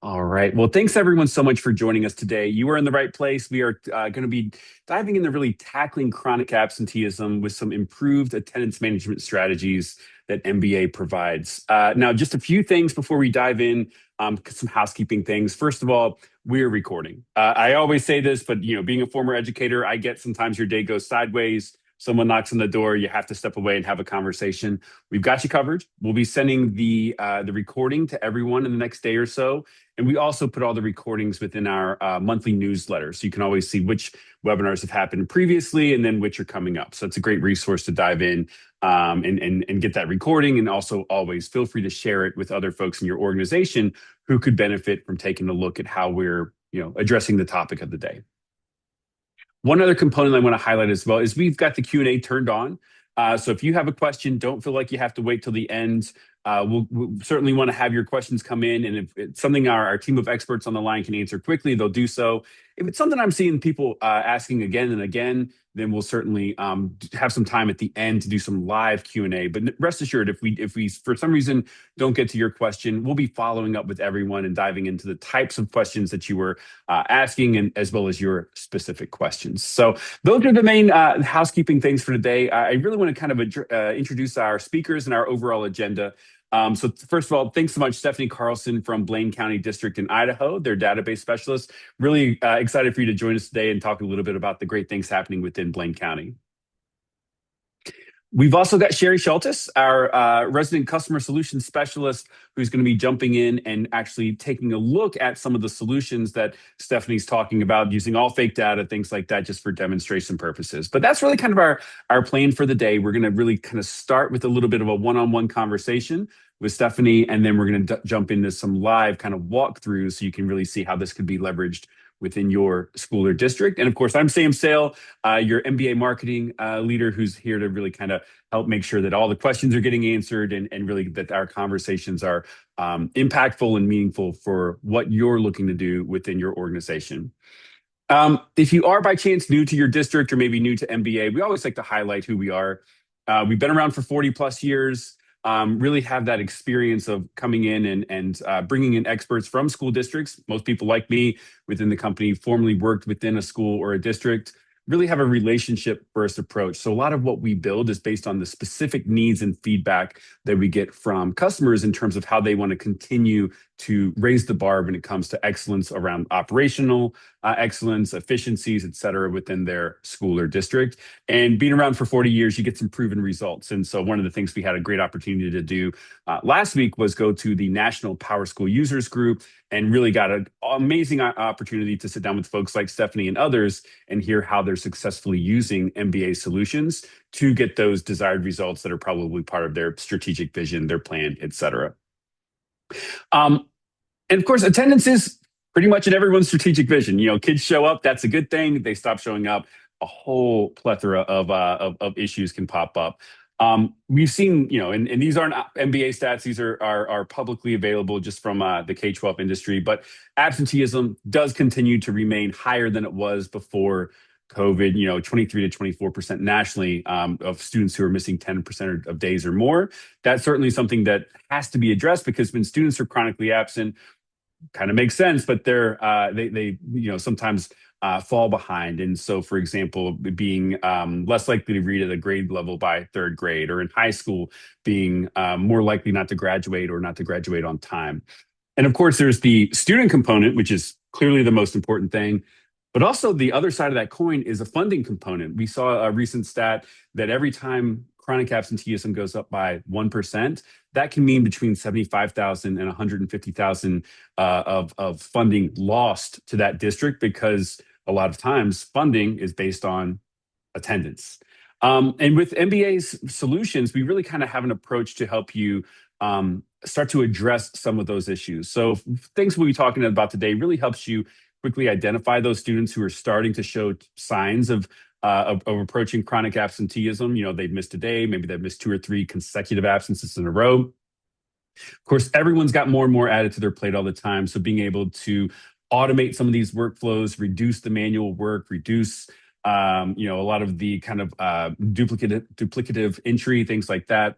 All right. Well, thanks everyone so much for joining us today. You are in the right place. We are going to be diving into really tackling chronic absenteeism with some improved attendance management strategies that MBA provides. Now, just a few things before we dive in, some housekeeping things. First of all, we're recording. I always say this, but being a former educator, I get sometimes your day goes sideways. Someone knocks on the door, you have to step away and have a conversation. We've got you covered. We'll be sending the recording to everyone in the next day or so. And we also put all the recordings within our monthly newsletter. So you can always see which webinars have happened previously and then which are coming up. So it's a great resource to dive in and get that recording. And also always feel free to share it with other folks in your organization who could benefit from taking a look at how we're addressing the topic of the day. One other component I want to highlight as well is we've got the Q&A turned on. So if you have a question, don't feel like you have to wait till the end. We'll certainly want to have your questions come in. And if it's something our team of experts on the line can answer quickly, they'll do so. If it's something I'm seeing people asking again and again, then we'll certainly have some time at the end to do some live Q&A. But rest assured, if we for some reason don't get to your question, we'll be following up with everyone and diving into the types of questions that you were asking, and as well as your specific questions. So those are the main housekeeping things for today. I really want to kind of introduce our speakers and our overall agenda. So first of all, thanks so much, Stephanie Carlson from Blaine County District in Idaho, their database specialist. Really excited for you to join us today and talk a little bit about the great things happening within Blaine County. We've also got Sherry Schultes, our resident customer solutions specialist, who's going to be jumping in and actually taking a look at some of the solutions that Stephanie's talking about, using all fake data, things like that, just for demonstration purposes. But that's really kind of our plan for the day. We're going to really kind of start with a little bit of a one-on-one conversation with Stephanie, and then we're going to jump into some live kind of walkthroughs so you can really see how this could be leveraged within your school or district. And of course, I'm Sam Sale, your MBA marketing leader, who's here to really kind of help make sure that all the questions are getting answered and really that our conversations are impactful and meaningful for what you're looking to do within your organization. If you are by chance new to your district or maybe new to MBA, we always like to highlight who we are. We've been around for 40 plus years. Really have that experience of coming in and bringing in experts from school districts. Most people like me within the company formerly worked within a school or a district, really have a relationship first approach. So a lot of what we build is based on the specific needs and feedback that we get from customers in terms of how they want to continue to raise the bar when it comes to excellence around operational excellence, efficiencies, et cetera, within their school or district. And being around for 40 years, you get some proven results. And so one of the things we had a great opportunity to do last week was go to the National PowerSchool Users Group and really got an amazing opportunity to sit down with folks like Stephanie and others and hear how they're successfully using MBA solutions to get those desired results that are probably part of their strategic vision, their plan, et cetera. And of course, attendance is pretty much in everyone's strategic vision. Kids show up, that's a good thing. They stop showing up, a whole plethora of issues can pop up. We've seen, and these aren't MBA stats, these are publicly available just from the K-12 industry, but absenteeism does continue to remain higher than it was before COVID, 23 to 24% nationally of students who are missing 10% of days or more. That's certainly something that has to be addressed, because when students are chronically absent, kind of makes sense, but they sometimes fall behind. And so, for example, being less likely to read at a grade level by third grade, or in high school, being more likely not to graduate or not to graduate on time. And of course, there's the student component, which is clearly the most important thing. But also the other side of that coin is a funding component. We saw a recent stat that every time chronic absenteeism goes up by 1%, that can mean between $75,000 and $150,000 of funding lost to that district, because a lot of times funding is based on attendance. And with MBA's solutions, we really kind of have an approach to help you start to address some of those issues. So things we'll be talking about today really helps you quickly identify those students who are starting to show signs of approaching chronic absenteeism. They've missed a day, maybe they've missed 2 or 3 consecutive absences in a row. Of course, everyone's got more and more added to their plate all the time. So being able to automate some of these workflows, reduce the manual work, reduce a lot of the kind of duplicative entry, things like that.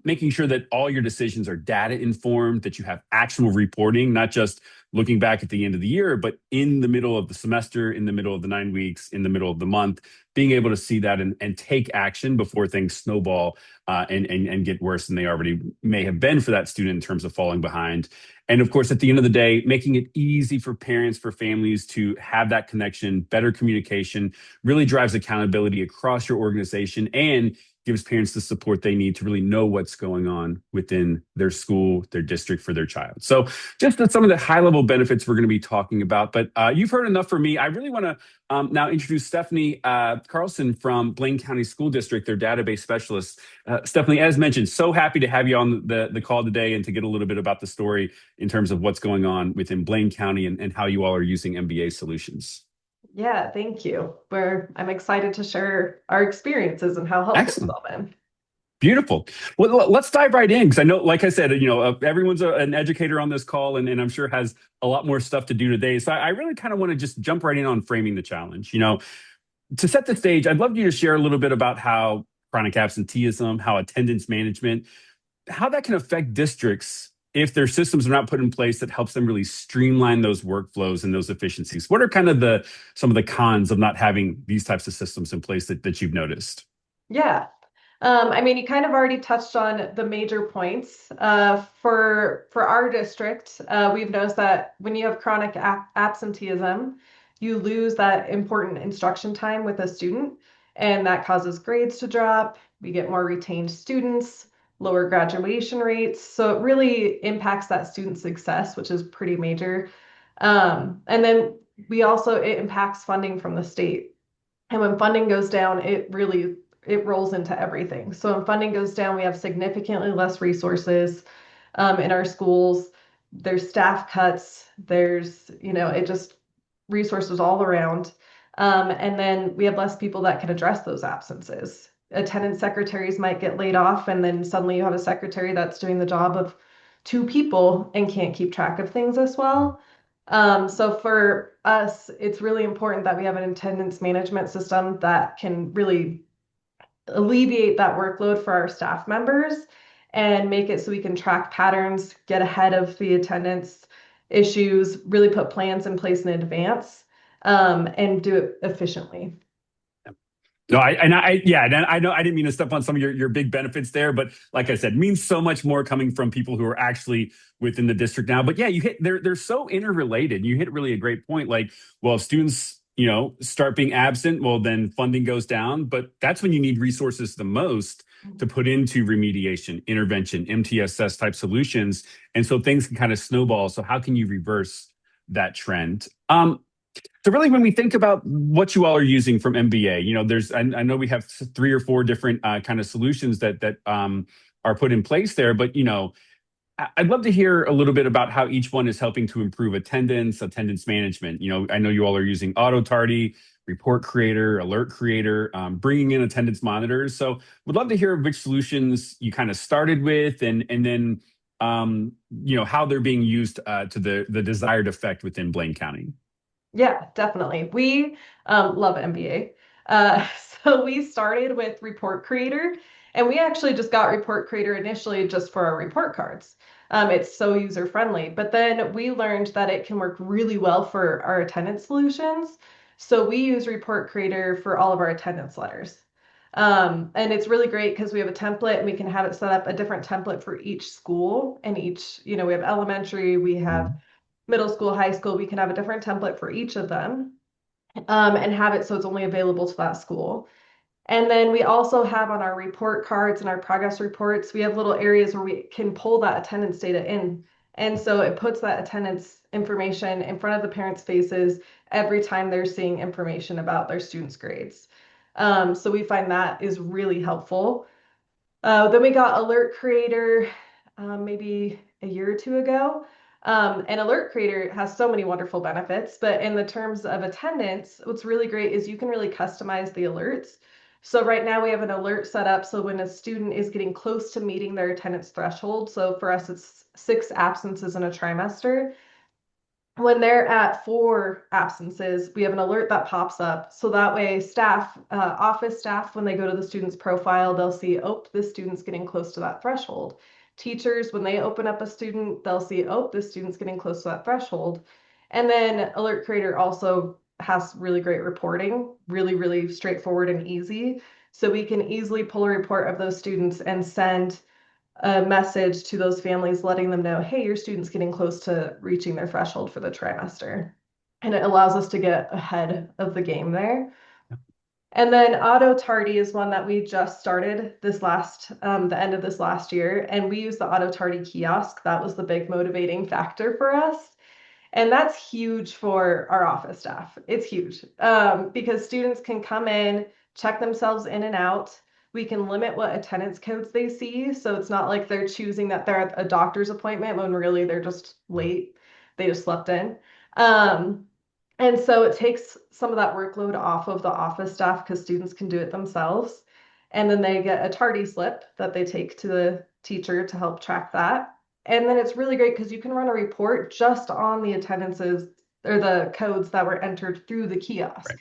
making sure that all your decisions are data informed, that you have actionable reporting, not just looking back at the end of the year, but in the middle of the semester, in the middle of the 9 weeks, in the middle of the month, being able to see that and take action before things snowball and get worse than they already may have been for that student in terms of falling behind. And of course, at the end of the day, making it easy for parents, for families to have that connection, better communication really drives accountability across your organization and gives parents the support they need to really know what's going on within their school, their district for their child. So just some of the high level benefits we're going to be talking about. But you've heard enough from me. I really want to now introduce Stephanie Carlson from Blaine County School District, their database specialist. Stephanie, as mentioned, so happy to have you on the call today and to get a little bit about the story in terms of what's going on within Blaine County and how you all are using MBA solutions. Yeah, thank you. I'm excited to share our experiences and how helpful it's Excellent. all been. Beautiful. Well, let's dive right in because I know, like I said, everyone's an educator on this call, and I'm sure has a lot more stuff to do today. So I really kind of want to just jump right in on framing the challenge. To set the stage, I'd love you to share a little bit about how chronic absenteeism, how attendance management, how that can affect districts if their systems are not put in place that helps them really streamline those workflows and those efficiencies. What are kind of some of the cons of not having these types of systems in place that you've noticed? Yeah. You kind of already touched on the major points. For our district, we've noticed that when you have chronic absenteeism, you lose that important instruction time with a student, and that causes grades to drop. We get more retained students, lower graduation rates. So it really impacts that student success, which is pretty major. And then it impacts funding from the state. And when funding goes down, it rolls into everything. So when funding goes down, we have significantly less resources in our schools. There's staff cuts. It just resources all around. And then we have less people that can address those absences. Attendance secretaries might get laid off, and then suddenly you have a secretary that's doing the job of two people and can't keep track of things as well. So for us, it's really important that we have an attendance management system that can really alleviate that workload for our staff members and make it so we can track patterns, get ahead of the attendance issues, really put plans in place in advance, and do it efficiently. No, I know I didn't mean to step on some of your big benefits there, but like I said, means so much more coming from people who are actually within the district now. But yeah, they're so interrelated. You hit really a great point. Like, well, if students, start being absent, well, then funding goes down. But that's when you need resources the most to put into remediation, intervention, MTSS type solutions. And so things can kind of snowball. So how can you reverse that trend? So really, when we think about what you all are using from MBA, I know we have 3 or 4 different kind of solutions that are put in place there, but I'd love to hear a little bit about how each one is helping to improve attendance management. I know you all are using Auto Tardy, Report Creator, Alert Creator, bringing in attendance monitors. So would love to hear which solutions you kind of started with, and then how they're being used to the desired effect within Blaine County. Yeah, definitely. We love MBA. Uh, so we started with Report Creator, and we actually just got Report Creator initially just for our report cards. It's so user friendly, but then we learned that it can work really well for our attendance solutions. So we use Report Creator for all of our attendance letters. And it's really great because we have a template and we can have it set up a different template for each school and we have elementary, we have middle school, high school, we can have a different template for each of them, and have it so it's only available to that school. And then we also have on our report cards and our progress reports, we have little areas where we can pull that attendance data in. And so it puts that attendance information in front of the parents' faces every time they're seeing information about their students' grades. So we find that is really helpful. Then we got Alert Creator maybe a year or two ago. And Alert Creator has so many wonderful benefits, but in the terms of attendance, what's really great is you can really customize the alerts. So right now we have an alert set up so when a student is getting close to meeting their attendance threshold, so for us it's 6 absences in a trimester, when they're at 4 absences, we have an alert that pops up. So that way, staff, office staff, when they go to the student's profile, they'll see, oh, this student's getting close to that threshold. Teachers, when they open up a student, they'll see, oh, this student's getting close to that threshold. And then Alert Creator also has really great reporting, really, really straightforward and easy. So we can easily pull a report of those students and send a message to those families letting them know, hey, your student's getting close to reaching their threshold for the trimester. And it allows us to get ahead of the game there. And then auto tardy is one that we just started the end of this last year. And we use the auto tardy kiosk. That was the big motivating factor for us. And that's huge for our office staff. It's huge because students can come in, check themselves in and out. We can limit what attendance codes they see. So it's not like they're choosing that they're at a doctor's appointment when really they're just late. They just slept in. Um, and so it takes some of that workload off of the office staff because students can do it themselves. And then they get a tardy slip that they take to the teacher to help track that. And then it's really great because you can run a report just on the attendances or the codes that were entered through the kiosk. Right.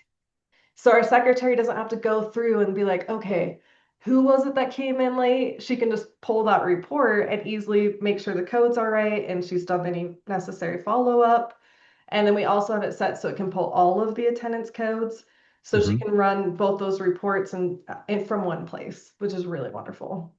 So our secretary doesn't have to go through and be like, okay, who was it that came in late? She can just pull that report and easily make sure the codes are right and she's done any necessary follow-up. And then we also have it set so it can pull all of the attendance codes. So she Mhm. can run both those reports and from one place, which is really wonderful.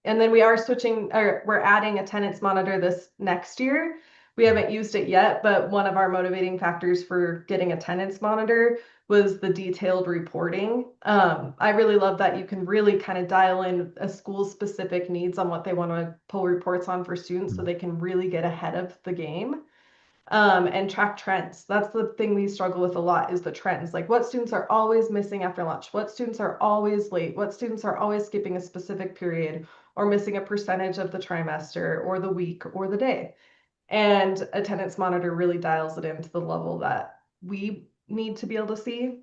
And then we are switching, or we're adding attendance monitor this next year. We haven't used it yet, but one of our motivating factors for getting attendance monitor was the detailed reporting. I really love that you can really kind of dial in a school's specific needs on what they want to pull reports on for students so they can really get ahead of the game and track trends. That's the thing we struggle with a lot is the trends. Like what students are always missing after lunch, what students are always late, what students are always skipping a specific period or missing a percentage of the trimester or the week or the day. And attendance monitor really dials it into the level that we need to be able to see.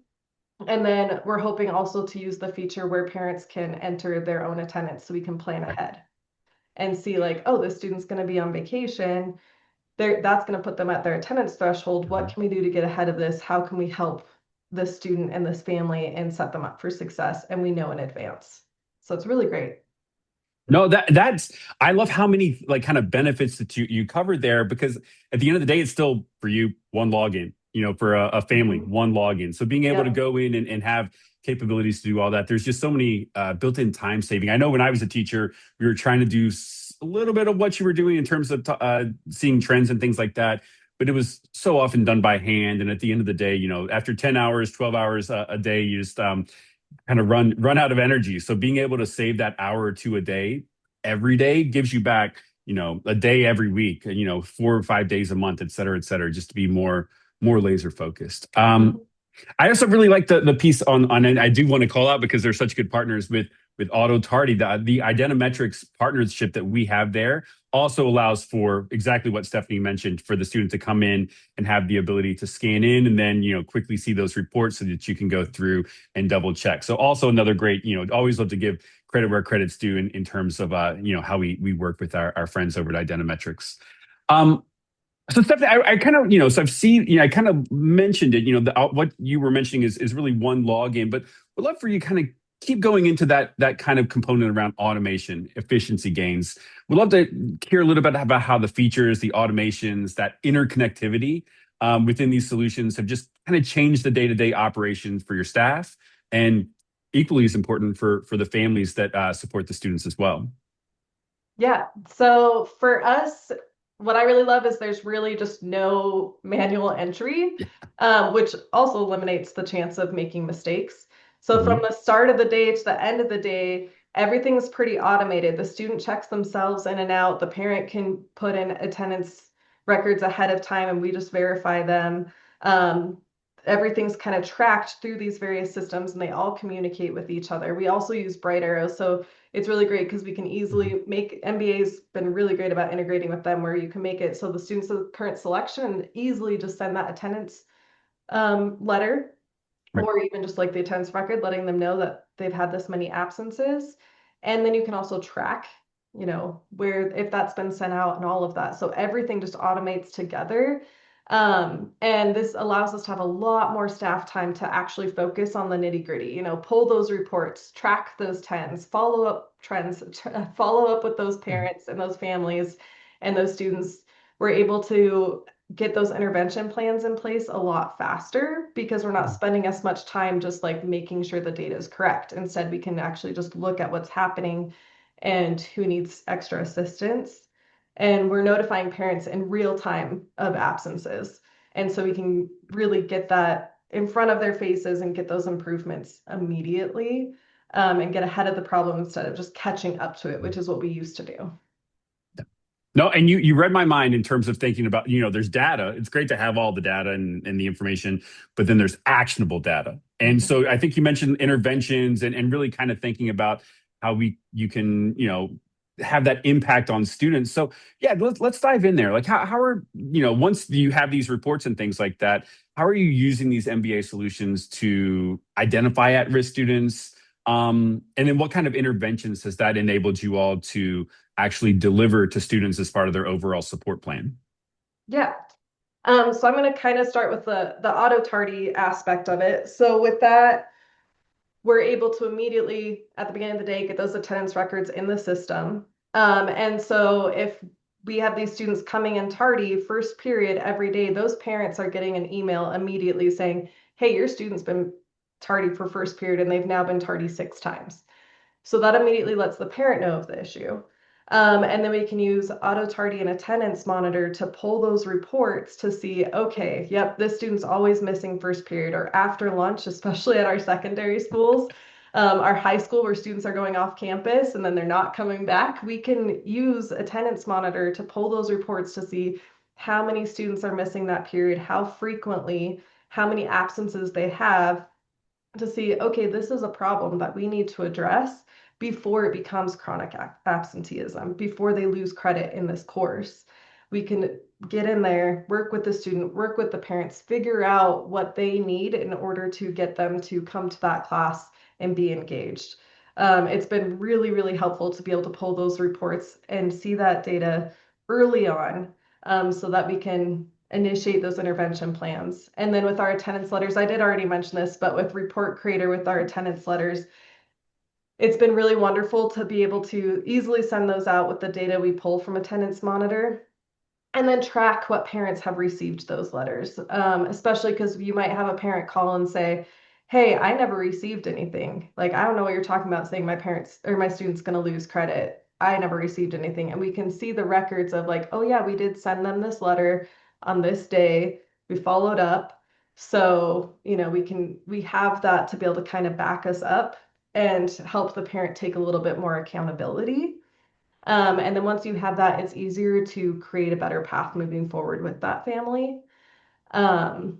And then we're hoping also to use the feature where parents can enter their own attendance so we can plan Right. ahead and see like, oh, this student's going to be on vacation, that's going to put them at their attendance threshold. What Mhm. can we do to get ahead of this? How can we help this student and this family and set them up for success? And we know in advance. So it's really great. No, that's I love how many like kind of benefits that you covered there because at the end of the day, it's still for you one login, for a family, Mhm. one login. So being able to Yep. go in and have capabilities to do all that, there's just so many built-in time saving. I know when I was a teacher, we were trying to do a little bit of what you were doing in terms of seeing trends and things like that. But it was so often done by hand. And at the end of the day, after 10 hours, 12 hours a day, you just kind of run out of energy. So being able to save that hour or two a day every day gives you back, a day every week, 4 or 5 days a month, et cetera, just to be more laser focused. Mhm. I also really like the piece on and I do want to call out because they're such good partners with Auto Tardy. The Identimetrics partnership that we have there also allows for exactly what Stephanie mentioned for the student to come in and have the ability to scan in and then quickly see those reports so that you can go through and double check. So also another great, always love to give credit where credit's due in terms of how we work with our friends over at Identimetrics. Um, so Stephanie, I kind of, so I've seen, I kind of mentioned it, what you were mentioning is really one login, but would love for you to kind of keep going into that kind of component around automation, efficiency gains. We'd love to hear a little bit about how the features, the automations, that interconnectivity within these solutions have just kind of changed the day-to-day operations for your staff and equally as important for the families that support the students as well. Yeah. So for us, what I really love is there's really just no manual entry, Yeah. which also eliminates the chance of making mistakes. So from Mhm. the start of the day to the end of the day, everything's pretty automated. The student checks themselves in and out. The parent can put in attendance records ahead of time and we just verify them. Um, Everything's kind of tracked through these various systems and they all communicate with each other. We also use Bright Arrow. So it's really great because we can Mhm. easily make MBA's been really great about integrating with them where you can make it so the students of current selection easily just send that attendance letter Right. or even just like the attendance record letting them know that they've had this many absences. And then you can also track. where if that's been sent out and all of that. So everything just automates together. And this allows us to have a lot more staff time to actually focus on the nitty gritty, pull those reports, track those trends, follow up trends, follow up with those parents and those families and those students. We're able to get those intervention plans in place a lot faster because we're not spending as much time just like making sure the data is correct. Instead, we can actually just look at what's happening and who needs extra assistance. And we're notifying parents in real time of absences. And so we can really get that in front of their faces and get those improvements immediately, and get ahead of the problem instead of just catching up to it, which is what we used to do. No, and you read my mind in terms of thinking about, there's data. It's great to have all the data and the information, but then there's actionable data. And so I think you mentioned interventions and really kind of thinking about how you can, have that impact on students. So yeah, let's dive in there. Like how are, once you have these reports and things like that, how are you using these MBA solutions to identify at-risk students? And then what kind of interventions has that enabled you all to actually deliver to students as part of their overall support plan? Yeah. So I'm going to kind of start with the auto tardy aspect of it. So with that, we're able to immediately at the beginning of the day get those attendance records in the system. And so if we have these students coming in tardy first period every day, those parents are getting an email immediately saying, hey, your student's been tardy for first period and they've now been tardy 6 times. So that immediately lets the parent know of the issue. And then we can use auto tardy and attendance monitor to pull those reports to see, okay, yep, this student's always missing first period or after lunch, especially at our secondary schools. Our high school where students are going off campus and then they're not coming back, we can use attendance monitor to pull those reports to see how many students are missing that period, how frequently, how many absences they have, to see, okay, this is a problem that we need to address before it becomes chronic absenteeism, before they lose credit in this course. We can get in there, work with the student, work with the parents, figure out what they need in order to get them to come to that class and be engaged. It's been really, really helpful to be able to pull those reports and see that data early on, so that we can initiate those intervention plans. And then with our attendance letters, I did already mention this, but with Report Creator, with our attendance letters, it's been really wonderful to be able to easily send those out with the data we pull from Attendance Monitor and then track what parents have received those letters, especially because you might have a parent call and say, hey, I never received anything. Like, I don't know what you're talking about saying my parents or my student's going to lose credit. I never received anything. And we can see the records of like, oh yeah, we did send them this letter on this day. We followed up. So, we have that to be able to kind of back us up and help the parent take a little bit more accountability. And then once you have that, it's easier to create a better path moving forward with that family. Um,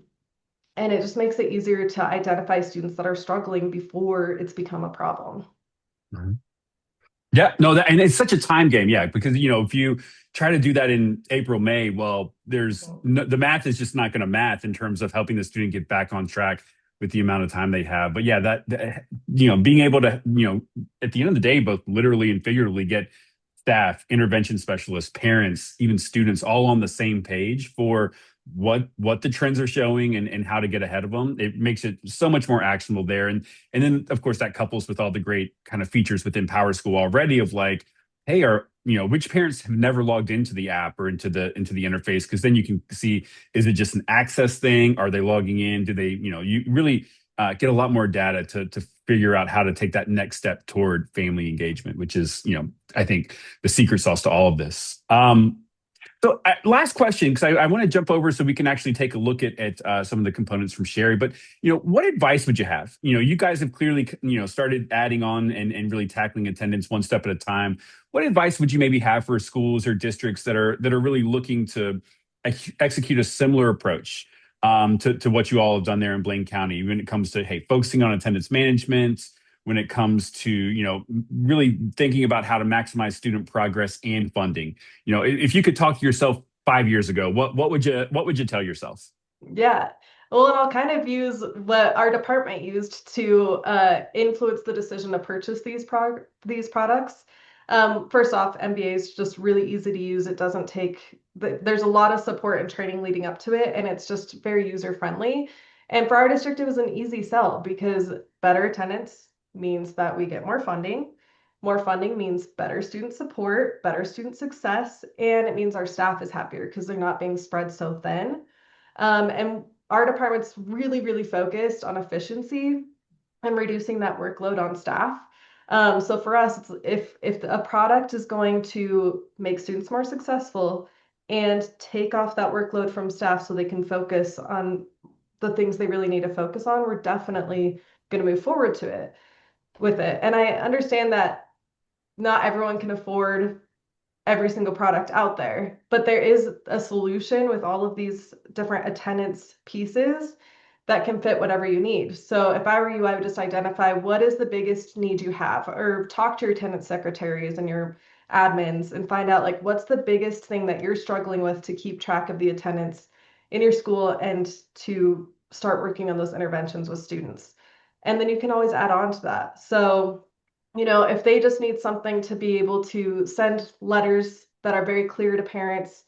and it just makes it easier to identify students that are struggling before it's become a problem. Mhm. Yeah, no, and it's such a time game, yeah, because if you try to do that in April, May, well, the math is just not going to math in terms of helping the student get back on track with the amount of time they have. But yeah, being able to, at the end of the day, both literally and figuratively get staff, intervention specialists, parents, even students all on the same page for what the trends are showing and how to get ahead of them. It makes it so much more actionable there. And then of course that couples with all the great kind of features within PowerSchool already of like, hey, which parents have never logged into the app or into the interface? Because then you can see, is it just an access thing? Are they logging in? Do they, you really get a lot more data to figure out how to take that next step toward family engagement, which is, I think the secret sauce to all of this. So last question, because I want to jump over so we can actually take a look at some of the components from Sherry. But what advice would you have? You guys have clearly started adding on and really tackling attendance one step at a time. What advice would you maybe have for schools or districts that are really looking to execute a similar approach to what you all have done there in Blaine County when it comes to focusing on attendance management? When it comes to really thinking about how to maximize student progress and funding. If you could talk to yourself 5 years ago, what would you tell yourself? Yeah. Well, and I'll kind of use what our department used to influence the decision to purchase these products. First off, MBA is just really easy to use. It doesn't take, there's a lot of support and training leading up to it, and it's just very user friendly. And for our district, it was an easy sell because better attendance means that we get more funding. More funding means better student support, better student success, and it means our staff is happier because they're not being spread so thin. And our department's really, really focused on efficiency and reducing that workload on staff. So for us, it's if a product is going to make students more successful and take off that workload from staff so they can focus on the things they really need to focus on, we're definitely going to move forward to it with it. And I understand that not everyone can afford every single product out there, but there is a solution with all of these different attendance pieces that can fit whatever you need. So if I were you, I would just identify what is the biggest need you have, or talk to your attendance secretaries and your admins and find out like what's the biggest thing that you're struggling with to keep track of the attendance in your school and to start working on those interventions with students. And then you can always add on to that. So, if they just need something to be able to send letters that are very clear to parents,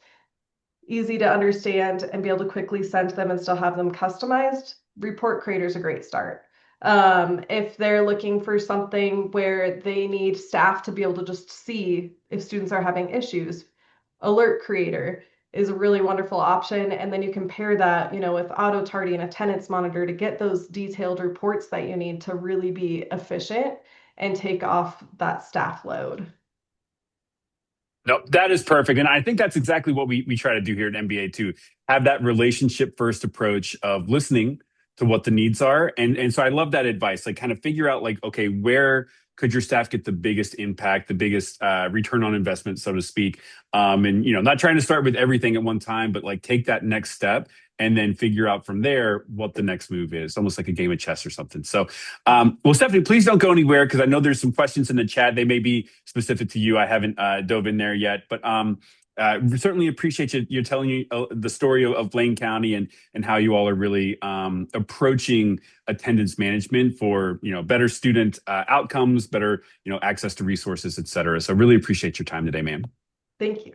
easy to understand, and be able to quickly send them and still have them customized, report creator is a great start. If they're looking for something where they need staff to be able to just see if students are having issues, alert creator is a really wonderful option. And then you can pair that, with auto tardy and attendance monitor to get those detailed reports that you need to really be efficient and take off that staff load. No, that is perfect. And I think that's exactly what we try to do here at MBA too. Have that relationship first approach of listening to what the needs are. And so I love that advice. Like kind of figure out like, okay, where could your staff get the biggest impact, the biggest return on investment, so to speak. And not trying to start with everything at one time, but like take that next step and then figure out from there what the next move is, almost like a game of chess or something. So, well, Stephanie, please don't go anywhere because I know there's some questions in the chat. They may be specific to you. I haven't dove in there yet, but we certainly appreciate you telling you the story of Blaine County and how you all are really approaching attendance management for better student outcomes, better access to resources, et cetera. So really appreciate your time today, ma'am. Thank you.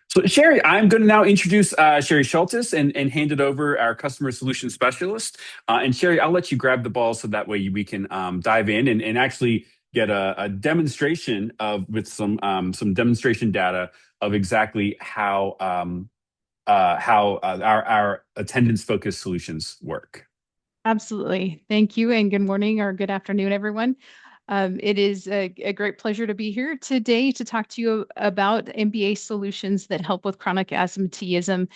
So Sherry, I'm going to now introduce Sherry Schultes and hand it over our customer solution specialist. And Sherry, I'll let you grab the ball so that way we can dive in and actually get a demonstration with some demonstration data of exactly how our attendance focused solutions work. Absolutely. Thank you and good morning or good afternoon, everyone. It is a great pleasure to be here today to talk to you about MBA solutions that help with chronic absenteeism.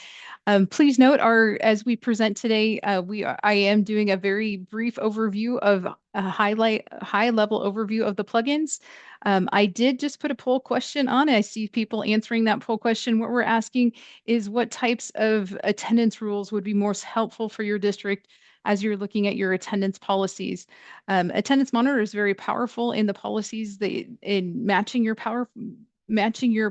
Please note, as we present today, I am doing a very brief overview of a high level overview of the plugins. I did just put a poll question on. I see people answering that poll question. What we're asking is what types of attendance rules would be most helpful for your district as you're looking at your attendance policies. Attendance monitor is very powerful in the policies, in matching your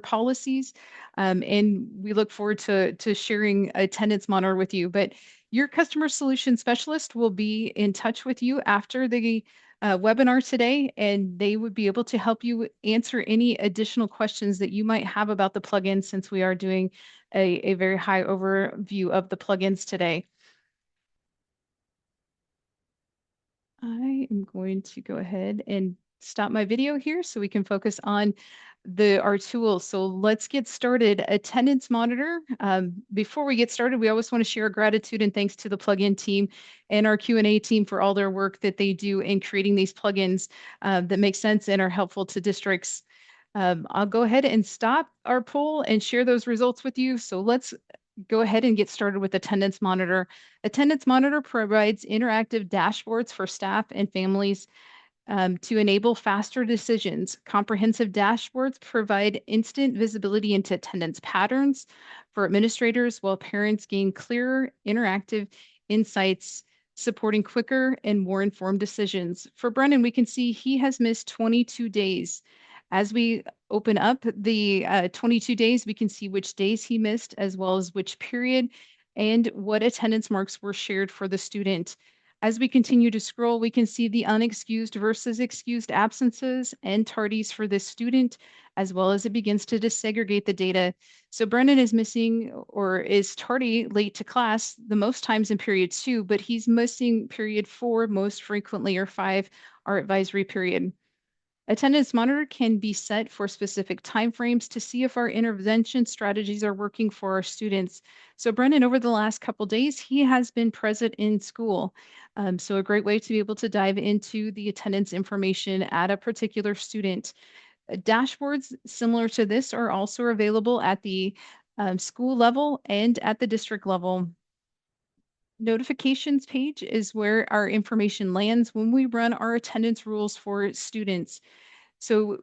policies. And we look forward to sharing attendance monitor with you. But your customer solution specialist will be in touch with you after the webinar today, and they would be able to help you answer any additional questions that you might have about the plugin, since we are doing a very high overview of the plugins today. I am going to go ahead and stop my video here so we can focus on our tools. So let's get started. Attendance monitor. Before we get started, we always want to share gratitude and thanks to the plugin team and our Q&A team for all their work that they do in creating these plugins that make sense and are helpful to districts. I'll go ahead and stop our poll and share those results with you. So let's go ahead and get started with Attendance Monitor. Attendance Monitor provides interactive dashboards for staff and families to enable faster decisions. Comprehensive dashboards provide instant visibility into attendance patterns for administrators, while parents gain clearer, interactive insights, supporting quicker and more informed decisions. For Brennan, we can see he has missed 22 days. As we open up the 22 days, we can see which days he missed, as well as which period and what attendance marks were shared for the student. As we continue to scroll, we can see the unexcused versus excused absences and tardies for this student, as well as it begins to desegregate the data. So Brennan is missing or is tardy late to class the most times in period 2, but he's missing period 4 most frequently, or 5, our advisory period. Attendance monitor can be set for specific timeframes to see if our intervention strategies are working for our students. So Brennan, over the last couple days, he has been present in school. So a great way to be able to dive into the attendance information at a particular student. Dashboards similar to this are also available at the school level and at the district level. Notifications page is where our information lands when we run our attendance rules for students. So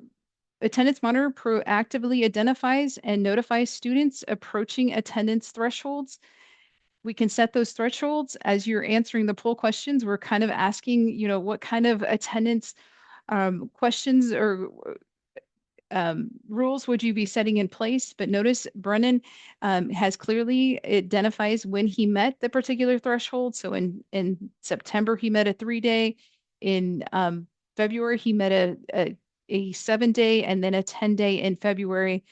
Attendance Monitor proactively identifies and notifies students approaching attendance thresholds. We can set those thresholds as you're answering the poll questions. We're kind of asking, what kind of attendance questions or rules would you be setting in place? But notice Brennan has clearly identifies when he met the particular threshold. So in September, he met a 3-day. In February, he met a 7-day and then a 10-day in February.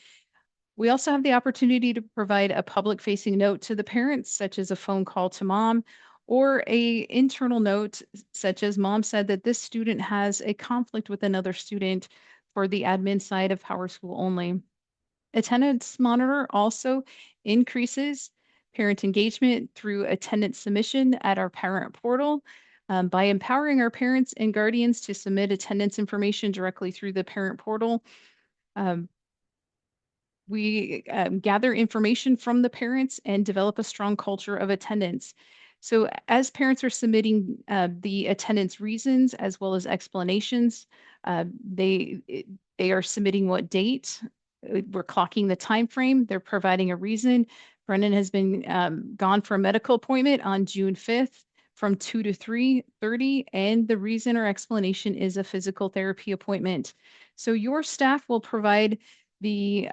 We also have the opportunity to provide a public-facing note to the parents, such as a phone call to mom, or a internal note, such as mom said that this student has a conflict with another student, for the admin side of PowerSchool only. Attendance Monitor also increases parent engagement through attendance submission at our parent portal. By empowering our parents and guardians to submit attendance information directly through the parent portal, we gather information from the parents and develop a strong culture of attendance. So as parents are submitting the attendance reasons as well as explanations, they are submitting what date. We're clocking the time frame. They're providing a reason. Brennan has been gone for a medical appointment on June 5th from 2 to 3:30, and the reason or explanation is a physical therapy appointment. So your staff will provide the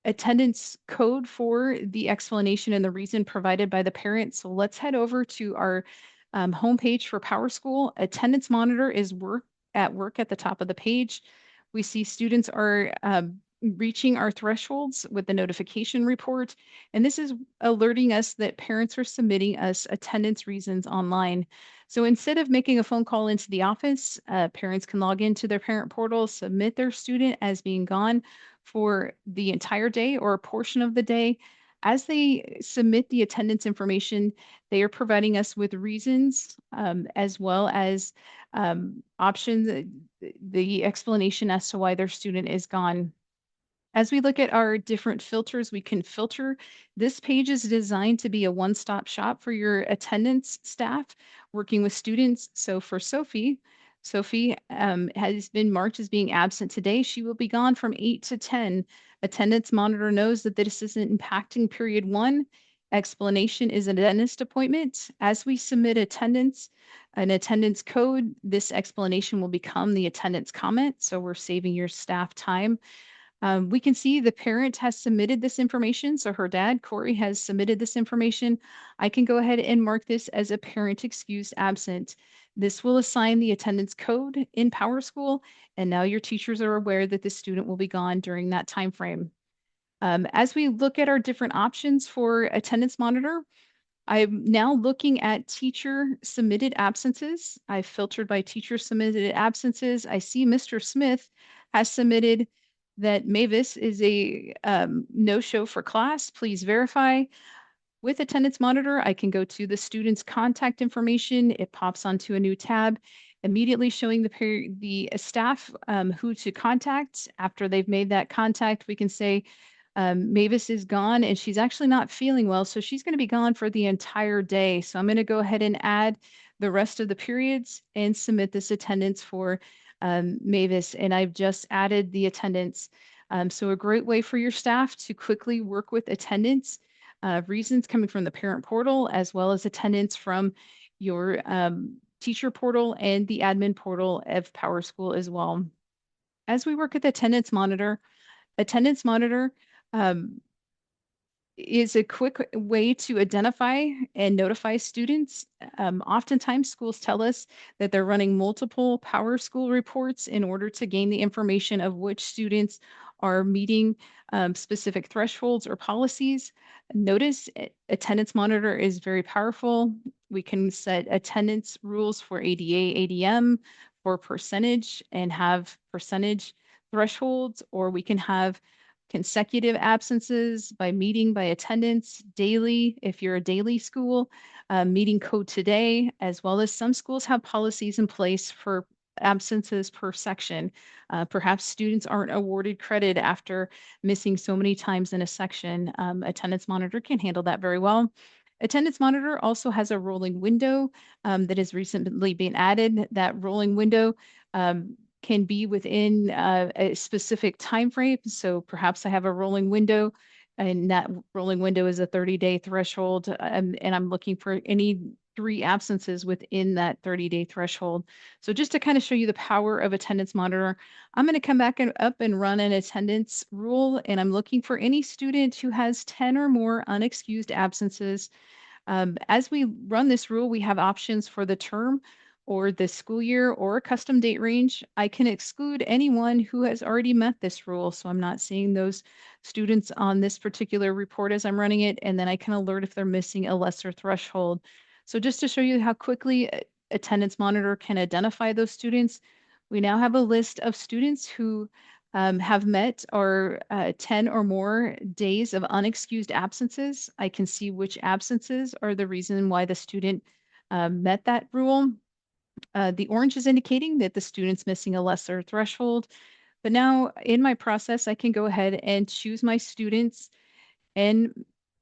attendance code for the explanation and the reason provided by the parent. So let's head over to our homepage for PowerSchool. Attendance Monitor is at work at the top of the page. We see students are reaching our thresholds with the notification report, and this is alerting us that parents are submitting us attendance reasons online. So instead of making a phone call into the office, parents can log into their parent portal, submit their student as being gone for the entire day or a portion of the day. As they submit the attendance information, they are providing us with reasons as well as options, the explanation as to why their student is gone. As we look at our different filters, we can filter. This page is designed to be a one-stop shop for your attendance staff working with students. So for Sophie has been marked as being absent today. She will be gone from 8 to 10. Attendance Monitor knows that this isn't impacting period 1. Explanation is a dentist appointment. As we submit an attendance code, this explanation will become the attendance comment. So we're saving your staff time. We can see the parent has submitted this information. So her dad, Corey, has submitted this information. I can go ahead and mark this as a parent excused absent. This will assign the attendance code in PowerSchool, and now your teachers are aware that the student will be gone during that time frame. As we look at our different options for attendance monitor, I'm now looking at teacher submitted absences. I've filtered by teacher submitted absences. I see Mr. Smith has submitted that Mavis is a no-show for class. Please verify. With Attendance Monitor, I can go to the student's contact information. It pops onto a new tab, immediately showing the staff who to contact. After they've made that contact, we can say, Mavis is gone and she's actually not feeling well, so she's going to be gone for the entire day. So I'm going to go ahead and add the rest of the periods and submit this attendance for Mavis. And I've just added the attendance. So a great way for your staff to quickly work with attendance, reasons coming from the parent portal, as well as attendance from your teacher portal and the admin portal of PowerSchool as well. As we work with Attendance Monitor um, is a quick way to identify and notify students. Oftentimes, schools tell us that they're running multiple PowerSchool reports in order to gain the information of which students are meeting specific thresholds or policies. Notice attendance monitor is very powerful. We can set attendance rules for ADA, ADM, for percentage and have percentage thresholds, or we can have consecutive absences by meeting by attendance, daily, if you're a daily school, meeting code today, as well as some schools have policies in place for absences per section. Perhaps students aren't awarded credit after missing so many times in a section. Attendance monitor can handle that very well. Attendance monitor also has a rolling window that has recently been added. That rolling window can be within a specific time frame. So perhaps I have a rolling window, and that rolling window is a 30-day threshold, and I'm looking for any 3 absences within that 30-day threshold. So just to kind of show you the power of attendance monitor, I'm going to come back up and run an attendance rule, and I'm looking for any student who has 10 or more unexcused absences. As we run this rule, we have options for the term or the school year or a custom date range. I can exclude anyone who has already met this rule. So I'm not seeing those students on this particular report as I'm running it. And then I can alert if they're missing a lesser threshold. So just to show you how quickly attendance monitor can identify those students, we now have a list of students who have met our 10 or more days of unexcused absences. I can see which absences are the reason why the student met that rule. The orange is indicating that the student's missing a lesser threshold. But now in my process, I can go ahead and choose my students and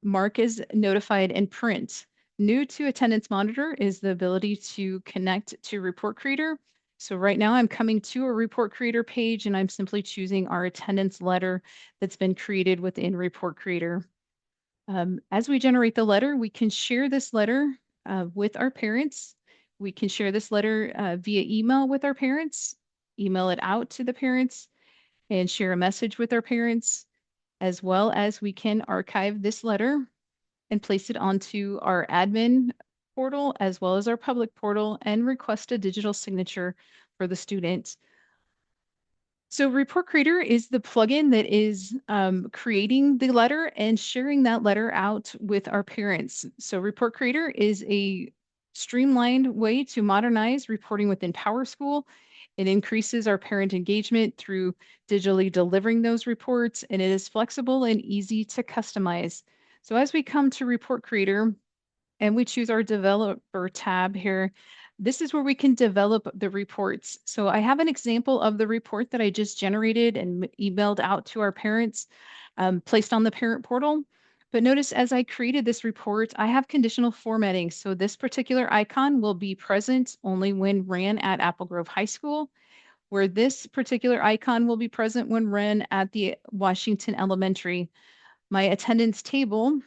mark as notified and print. New to attendance monitor is the ability to connect to report creator. So right now I'm coming to a report creator page and I'm simply choosing our attendance letter that's been created within report creator. As we generate the letter, we can share this letter with our parents. We can share this letter via email with our parents, email it out to the parents, and share a message with our parents, as well as we can archive this letter and place it onto our admin portal as well as our public portal and request a digital signature for the student. So Report Creator is the plugin that is creating the letter and sharing that letter out with our parents. So Report Creator is a streamlined way to modernize reporting within PowerSchool. It increases our parent engagement through digitally delivering those reports, and it is flexible and easy to customize. So as we come to Report Creator and we choose our developer tab here, this is where we can develop the reports. So I have an example of the report that I just generated and emailed out to our parents, placed on the parent portal. But notice as I created this report, I have conditional formatting. So this particular icon will be present only when ran at Apple Grove High School, where this particular icon will be present when ran at the Washington Elementary. My attendance table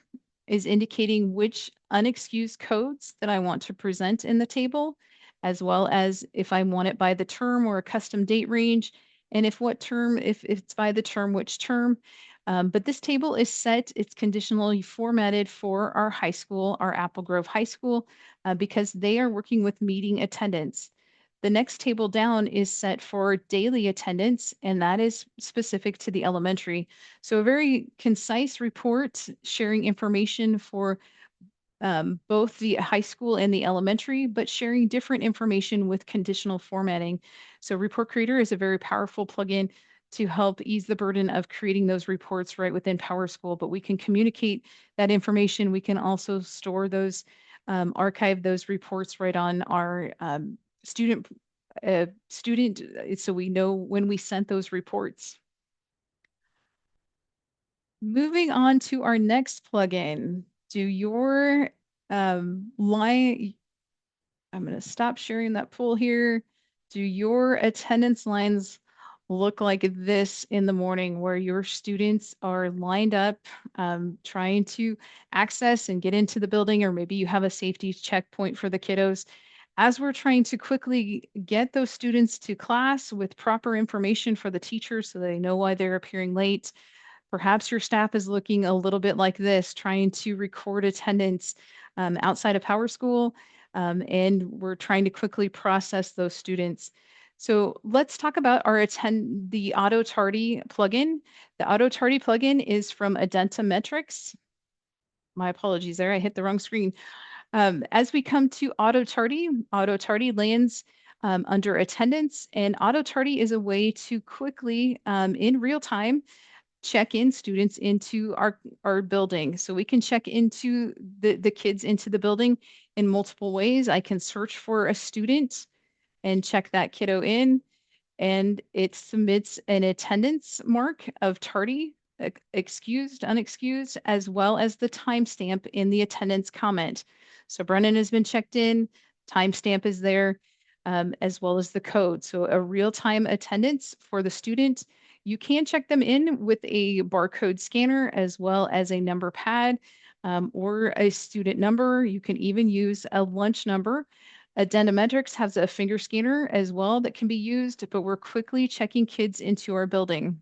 is indicating which unexcused codes that I want to present in the table, as well as if I want it by the term or a custom date range, and if it's by the term, which term. But this table is set, it's conditionally formatted for our high school, our Apple Grove High School, because they are working with meeting attendance. The next table down is set for daily attendance, and that is specific to the elementary. So a very concise report sharing information for both the high school and the elementary, but sharing different information with conditional formatting. So Report Creator is a very powerful plugin to help ease the burden of creating those reports right within PowerSchool, but we can communicate that information. We can also store those, archive those reports right on our student, so we know when we sent those reports. Moving on to our next plugin. Do your line, I'm going to stop sharing that pool here. Do your attendance lines look like this in the morning where your students are lined up trying to access and get into the building, or maybe you have a safety checkpoint for the kiddos? As we're trying to quickly get those students to class with proper information for the teachers so they know why they're appearing late, Perhaps your staff is looking a little bit like this, trying to record attendance outside of PowerSchool, and we're trying to quickly process those students. So let's talk about the auto tardy plugin. The auto tardy plugin is from Metrics. My apologies there, I hit the wrong screen. As we come to auto tardy lands under attendance, and auto tardy is a way to quickly, in real time, check in students into our building. So we can check into the kids into the building in multiple ways. I can search for a student and check that kiddo in, and it submits an attendance mark of tardy, excused, unexcused, as well as the timestamp in the attendance comment. So Brennan has been checked in, timestamp is there, as well as the code. So a real-time attendance for the student. You can check them in with a barcode scanner as well as a number pad or a student number. You can even use a lunch number. Metrics has a finger scanner as well that can be used, but we're quickly checking kids into our building.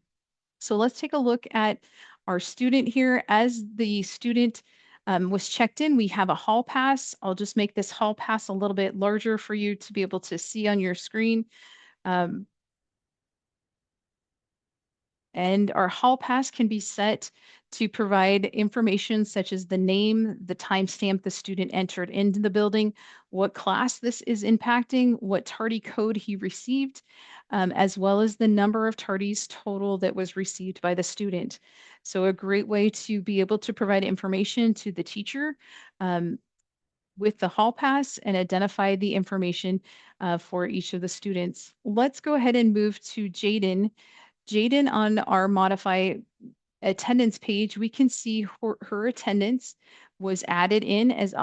So let's take a look at our student here. As the student was checked in, we have a hall pass. I'll just make this hall pass a little bit larger for you to be able to see on your screen. And our hall pass can be set to provide information such as the name, the timestamp the student entered into the building, what class this is impacting, what tardy code he received, as well as the number of tardies total that was received by the student. So a great way to be able to provide information to the teacher with the hall pass and identify the information for each of the students. Let's go ahead and move to Jaden. Jaden, on our modify attendance page, we can see her attendance was added in as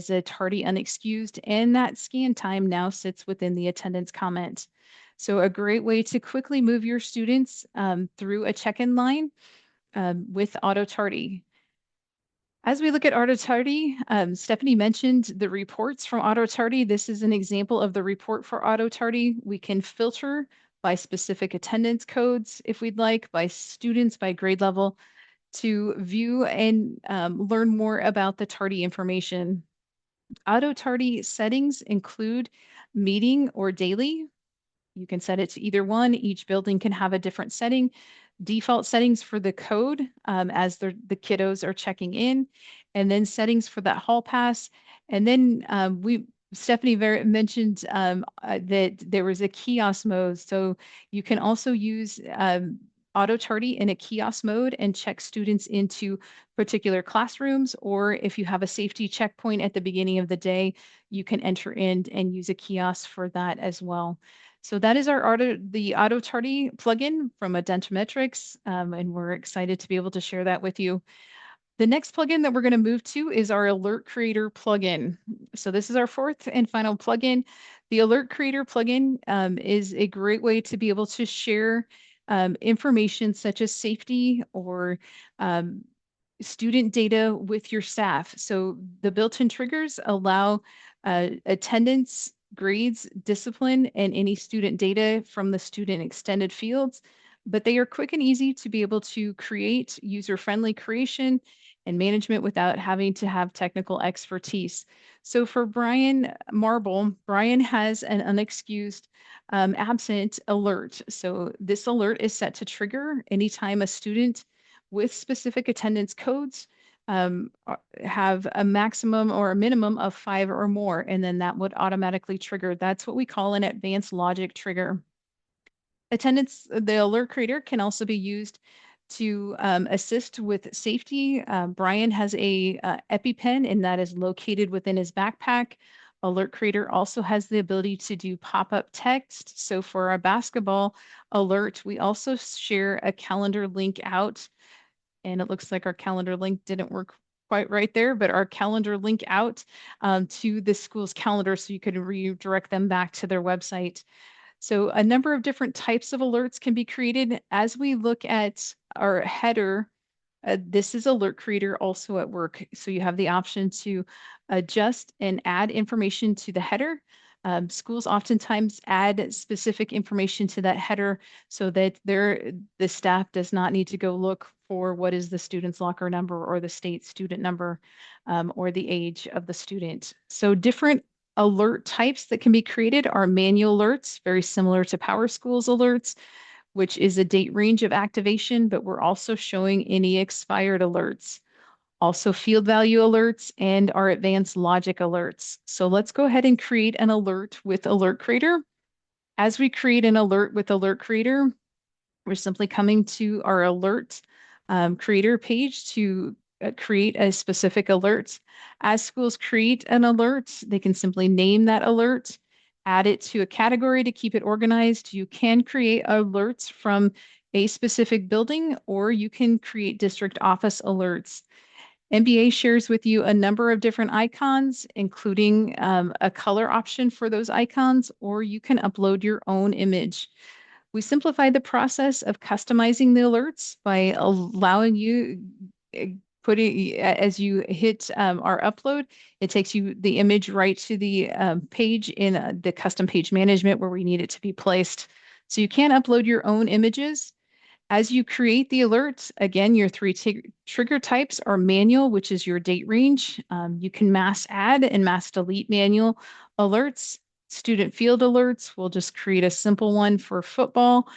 a tardy unexcused, and that scan time now sits within the attendance comment. So a great way to quickly move your students through a check-in line with auto tardy. As we look at auto tardy, Stephanie mentioned the reports from auto tardy. This is an example of the report for auto tardy. We can filter by specific attendance codes, if we'd like, by students, by grade level, to view and learn more about the tardy information. Auto tardy settings include meeting or daily. You can set it to either one. Each building can have a different setting. Default settings for the code as the kiddos are checking in, and then settings for that hall pass. And then Stephanie mentioned that there was a kiosk mode. So you can also use auto tardy in a kiosk mode and check students into particular classrooms, or if you have a safety checkpoint at the beginning of the day, you can enter in and use a kiosk for that as well. So that is the auto tardy plugin from Metrics, and we're excited to be able to share that with you. The next plugin that we're going to move to is our Alert Creator plugin. So this is our fourth and final plugin. The Alert Creator plugin is a great way to be able to share information such as safety or student data with your staff. So the built-in triggers allow attendance, grades, discipline, and any student data from the student extended fields, but they are quick and easy to be able to create user-friendly creation and management without having to have technical expertise. So for Brian Marble, Brian has an unexcused absent alert. So this alert is set to trigger anytime a student with specific attendance codes have a maximum or a minimum of 5 or more, and then that would automatically trigger. That's what we call an advanced logic trigger. The alert creator can also be used to assist with safety. Brian has a EpiPen, and that is located within his backpack. Alert creator also has the ability to do pop-up text. So for our basketball alert, we also share a calendar link out. And it looks like our calendar link didn't work quite right there, but our calendar link out to the school's calendar so you could redirect them back to their website. So a number of different types of alerts can be created. As we look at our header, this is Alert Creator also at work. So you have the option to adjust and add information to the header. Schools oftentimes add specific information to that header so that the staff does not need to go look for what is the student's locker number or the state student number, or the age of the student. So different alert types that can be created are manual alerts, very similar to PowerSchool's alerts, which is a date range of activation, but we're also showing any expired alerts. Also field value alerts and our advanced logic alerts. So let's go ahead and create an alert with Alert Creator. As we create an alert with Alert Creator, we're simply coming to our alert creator page to create a specific alert. As schools create an alert, they can simply name that alert, add it to a category to keep it organized. You can create alerts from a specific building, or you can create district office alerts. MBA shares with you a number of different icons, including a color option for those icons, or you can upload your own image. We simplified the process of customizing the alerts by allowing you putting as you hit our upload, it takes you the image right to the page in the custom page management where we need it to be placed. So you can upload your own images. As you create the alerts, again, your three trigger types are manual, which is your date range. You can mass add and mass delete manual alerts. Student field alerts, we'll just create a simple one for football,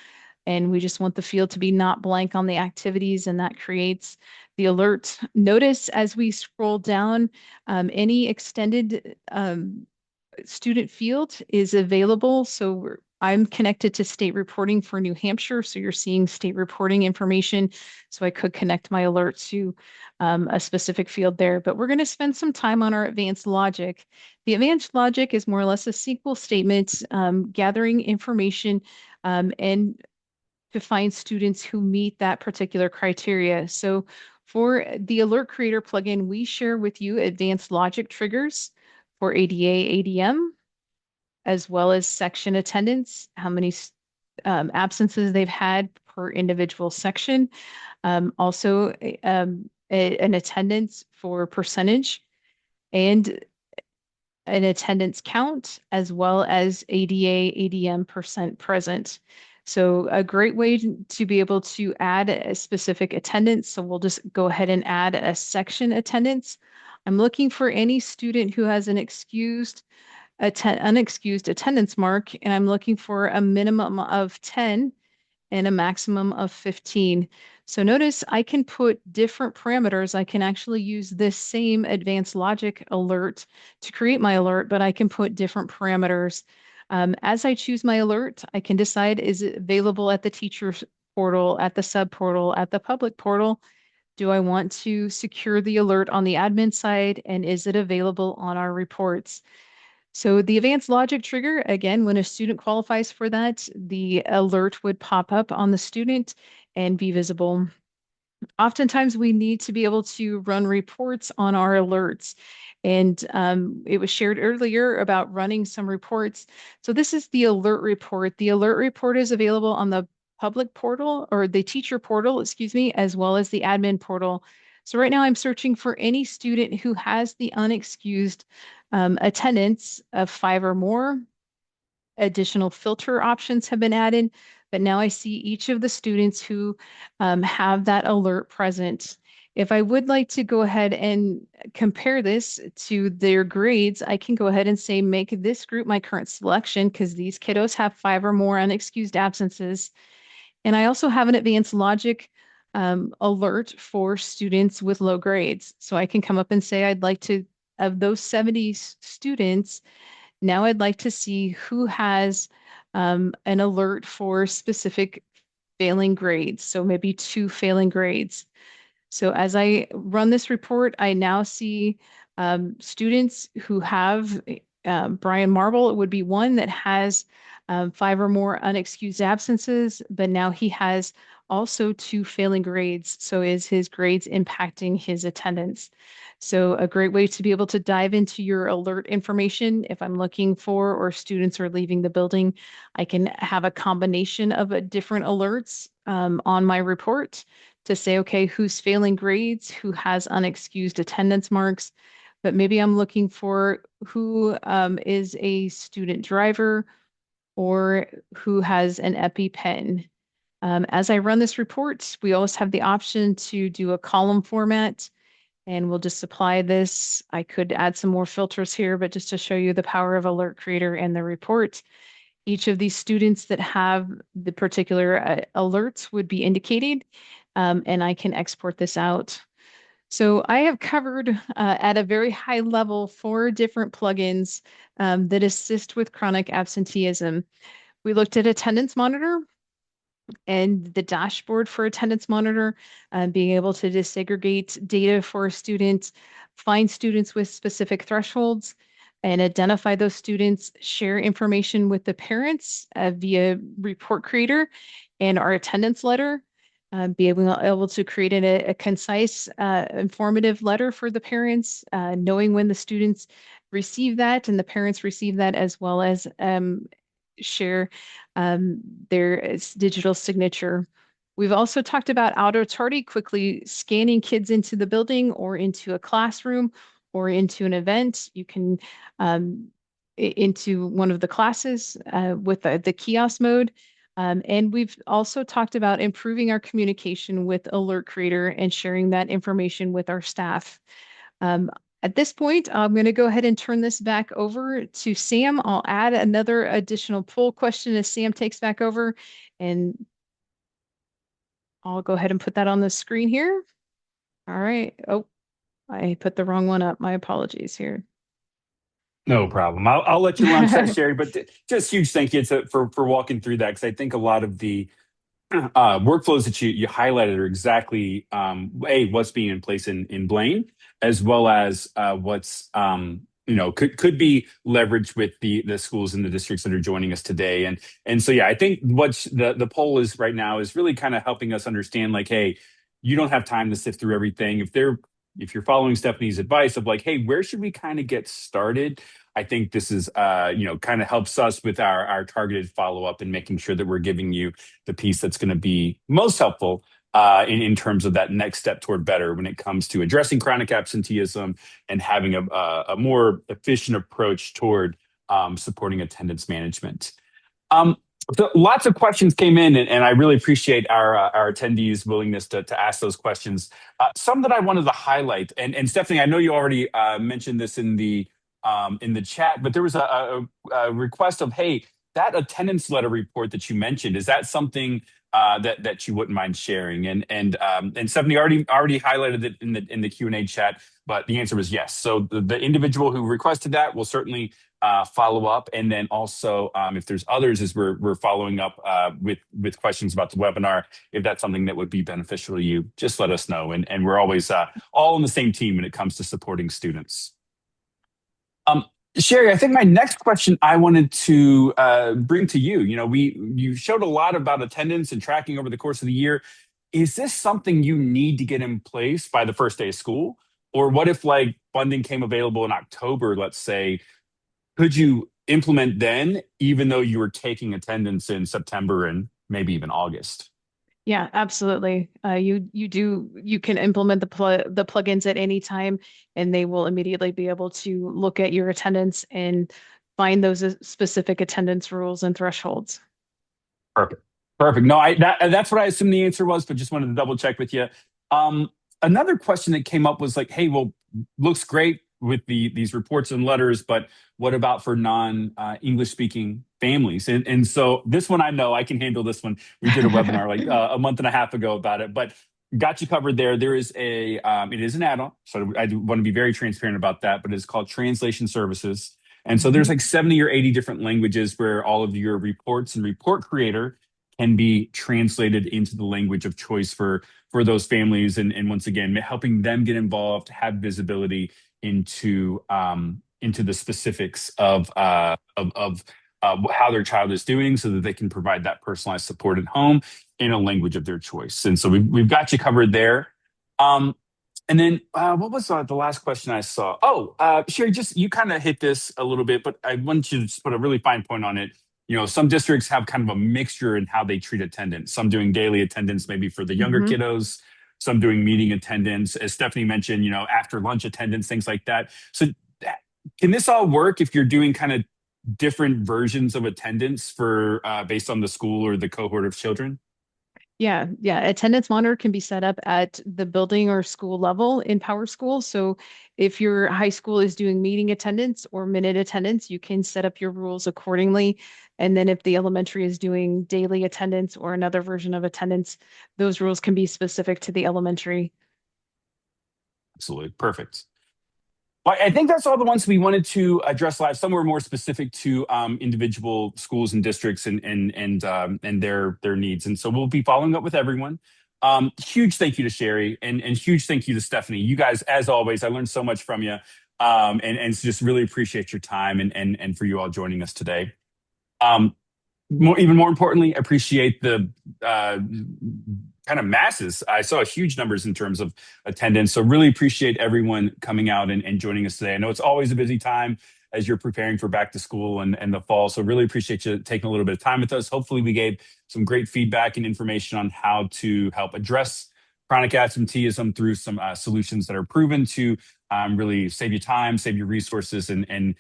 and we just want the field to be not blank on the activities, and that creates the alert. Notice as we scroll down, any extended student field is available. So I'm connected to state reporting for New Hampshire. So you're seeing state reporting information. So I could connect my alert to a specific field there, but we're going to spend some time on our advanced logic. The advanced logic is more or less a SQL statement, gathering information and to find students who meet that particular criteria. So for the Alert Creator plugin, we share with you advanced logic triggers for ADA, ADM, as well as section attendance, how many absences they've had per individual section. Also, an attendance for percentage and an attendance count, as well as ADA, ADM percent present. So a great way to be able to add a specific attendance. So we'll just go ahead and add a section attendance. I'm looking for any student who has an unexcused attendance mark, and I'm looking for a minimum of 10 and a maximum of 15. So notice I can put different parameters. I can actually use this same advanced logic alert to create my alert, but I can put different parameters. As I choose my alert, I can decide, is it available at the teacher's portal, at the sub portal, at the public portal? Do I want to secure the alert on the admin side, and is it available on our reports? So the advanced logic trigger, again, when a student qualifies for that, the alert would pop up on the student and be visible. Oftentimes we need to be able to run reports on our alerts. And it was shared earlier about running some reports. So this is the alert report. The alert report is available on the public portal, or the teacher portal, excuse me, as well as the admin portal. So right now I'm searching for any student who has the unexcused attendance of 5 or more. Additional filter options have been added, but now I see each of the students who have that alert present. If I would like to go ahead and compare this to their grades, I can go ahead and say, make this group my current selection because these kiddos have 5 or more unexcused absences. And I also have an advanced logic alert for students with low grades. So I can come up and say, I'd like to, of those 70 students, now I'd like to see who has an alert for specific failing grades. So maybe 2 failing grades. So as I run this report, I now see students who have Brian Marble would be one that has 5 or more unexcused absences, but now he has also 2 failing grades. So is his grades impacting his attendance? So a great way to be able to dive into your alert information. If I'm looking for, or students are leaving the building, I can have a combination of different alerts on my report to say, okay, who's failing grades, who has unexcused attendance marks, but maybe I'm looking for who is a student driver or who has an EpiPen. As I run this report, we always have the option to do a column format, and we'll just apply this. I could add some more filters here, but just to show you the power of Alert Creator and the report, each of these students that have the particular alerts would be indicated, and I can export this out. So I have covered at a very high level 4 different plugins that assist with chronic absenteeism. We looked at Attendance Monitor and the dashboard for Attendance Monitor, being able to disaggregate data for students, find students with specific thresholds, and identify those students, share information with the parents via Report Creator and our attendance letter, be able to create a concise, informative letter for the parents, knowing when the students receive that and the parents receive that, as well as share their digital signature. We've also talked about auto tardy, quickly scanning kids into the building or into a classroom or into an event. You can into one of the classes with the kiosk mode. And we've also talked about improving our communication with Alert Creator and sharing that information with our staff. At this point, I'm going to go ahead and turn this back over to Sam. I'll add another additional poll question as Sam takes back over, and I'll go ahead and put that on the screen here. All right. Oh, I put the wrong one up. My apologies here. No problem. I'll let you launch that, Sherry. But just huge thank you for walking through that, because I think a lot of the workflows that you highlighted are exactly what's being in place in Blaine, as well as what's could be leveraged with the schools and the districts that are joining us today. And so yeah, I think what's the poll is right now is really kind of helping us understand, like, hey, you don't have time to sift through everything. If you're following Stephanie's advice of like, hey, where should we kind of get started? I think this is, kind of helps us with our targeted follow-up and making sure that we're giving you the piece that's going to be most helpful in terms of that next step toward better when it comes to addressing chronic absenteeism and having a more efficient approach toward supporting attendance management. So lots of questions came in, and I really appreciate our attendees' willingness to ask those questions. Some that I wanted to highlight, and Stephanie, I know you already mentioned this in the chat, but there was a request of, hey, that attendance letter report that you mentioned, is that something that you wouldn't mind sharing? And Stephanie already highlighted it in the Q&A chat, but the answer was yes. So the individual who requested that will certainly follow up, and then also if there's others, as we're following up with questions about the webinar, if that's something that would be beneficial to you, just let us know. And we're always all on the same team when it comes to supporting students. Sherry, I think my next question I wanted to bring to you. You showed a lot about attendance and tracking over the course of the year. Is this something you need to get in place by the first day of school? Or what if like funding came available in October, let's say? Could you implement then, even though you were taking attendance in September and maybe even August? Yeah, absolutely. You can implement the plugins at any time, and they will immediately be able to look at your attendance and find those specific attendance rules and thresholds. Perfect. No, that's what I assumed the answer was, but just wanted to double check with you. Another question that came up was like, hey, well, looks great with these reports and letters, but what about for non-English speaking families? And so this one, I know I can handle this one. We did a webinar like a month and a half ago about it, but got you covered there. There is it is an add-on. So I want to be very transparent about that, but it's called Translation Services. And so there's like 70 or 80 different languages where all of your reports and Report Creator can be translated into the language of choice for those families. And once again, helping them get involved, have visibility into the specifics of how their child is doing, so that they can provide that personalized support at home in a language of their choice. And so we've got you covered there. And then what was the last question I saw? Oh, Sherry, you kind of hit this a little bit, but I want you to just put a really fine point on it. Some districts have kind of a mixture in how they treat attendance. Some doing daily attendance, maybe for the younger kiddos, some doing meeting attendance, as Stephanie mentioned, after lunch attendance, things like that. So can this all work if you're doing kind of different versions of attendance for based on the school or the cohort of children? Yeah, yeah. Attendance monitor can be set up at the building or school level in PowerSchool. So if your high school is doing meeting attendance or minute attendance, you can set up your rules accordingly. And then if the elementary is doing daily attendance or another version of attendance, those rules can be specific to the elementary. Absolutely. Perfect. Well, I think that's all the ones we wanted to address live. Some were more specific to individual schools and districts and their needs. And so we'll be following up with everyone. Huge thank you to Sherry and huge thank you to Stephanie. You guys, as always, I learned so much from you. And just really appreciate your time and for you all joining us today. Even more importantly, appreciate the kind of masses. I saw huge numbers in terms of attendance. So really appreciate everyone coming out and joining us today. I know it's always a busy time as you're preparing for back to school and the fall. So really appreciate you taking a little bit of time with us. Hopefully we gave some great feedback and information on how to help address chronic absenteeism through some solutions that are proven to really save you time, save you resources, and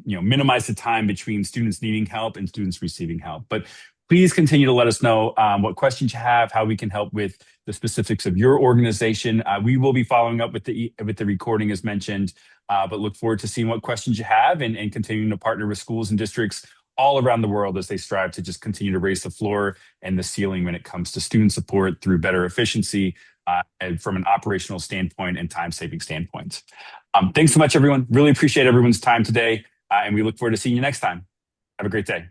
minimize the time between students needing help and students receiving help. But please continue to let us know what questions you have, how we can help with the specifics of your organization. We will be following up with the recording as mentioned, but look forward to seeing what questions you have and continuing to partner with schools and districts all around the world as they strive to just continue to raise the floor and the ceiling when it comes to student support through better efficiency and from an operational standpoint and time-saving standpoint. Thanks so much, everyone. Really appreciate everyone's time today, and we look forward to seeing you next time. Have a great day.